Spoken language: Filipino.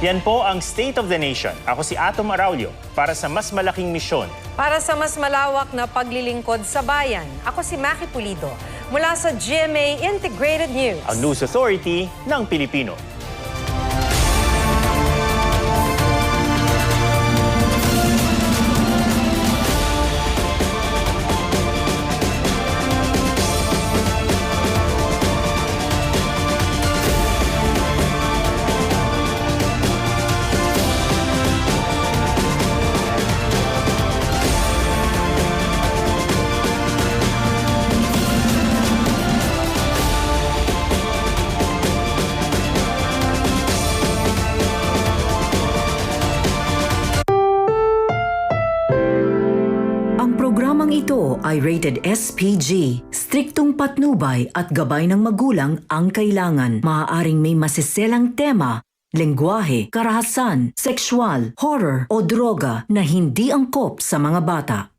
Yan po ang State of the Nation. Ako si Atom Araulio para sa mas malaking misyon. Para sa mas malawak na paglilingkod sa bayan, ako si Maki Pulido mula sa GMA Integrated News. Ang News Authority ng Pilipino. Programang ito ay rated SPG. Striktong patnubay at gabay ng magulang ang kailangan. Maaaring may masiselang tema, lengguwahe, karahasan, sexual, horror o droga na hindi angkop sa mga bata.